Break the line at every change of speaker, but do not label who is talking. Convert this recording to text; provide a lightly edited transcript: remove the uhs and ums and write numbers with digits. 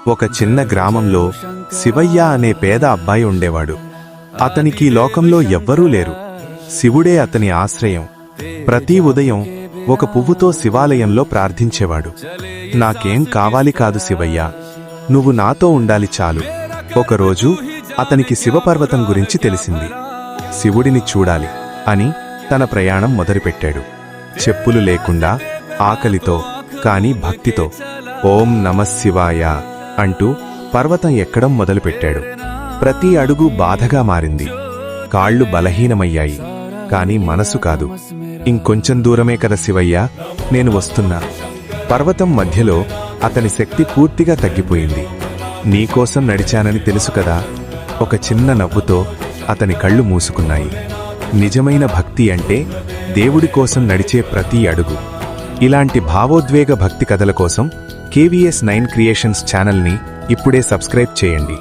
ఒక చిన్న గ్రామంలో శివయ్య అనే పేద అబ్బాయి ఉండేవాడు. అతనికి లోకంలో ఎవ్వరూ లేరు. శివుడే అతని ఆశ్రయం. ప్రతి ఉదయం ఒక పువ్వుతో శివాలయంలో ప్రార్థించేవాడు. నాకేం కావాలి కాదు శివయ్య, నువ్వు నాతో ఉండాలి చాలు. ఒకరోజు అతనికి శివపర్వతం గురించి తెలిసింది. శివుడిని చూడాలి అని తన ప్రయాణం మొదలుపెట్టాడు. చెప్పులు లేకుండా, ఆకలితో, కాని భక్తితో ఓం నమఃశివాయ అంటూ పర్వతం ఎక్కడం మొదలుపెట్టాడు. ప్రతి అడుగు బాధగా మారింది. కాళ్ళు బలహీనమయ్యాయి, కాని మనసు కాదు. ఇంకొంచెం దూరమే కదా శివయ్య, నేను వస్తున్నా. పర్వతం మధ్యలో అతని శక్తి పూర్తిగా తగ్గిపోయింది. నీకోసం నడిచానని తెలుసు కదా. ఒక చిన్న నవ్వుతో అతని కళ్ళు మూసుకున్నాయి. నిజమైన భక్తి అంటే దేవుడి కోసం నడిచే ప్రతి అడుగు. ఇలాంటి భావోద్వేగ భక్తి కథల కోసం KVS9 క్రియేషన్స్ ఛానల్ని ఇప్పుడే సబ్స్క్రైబ్ చేయండి.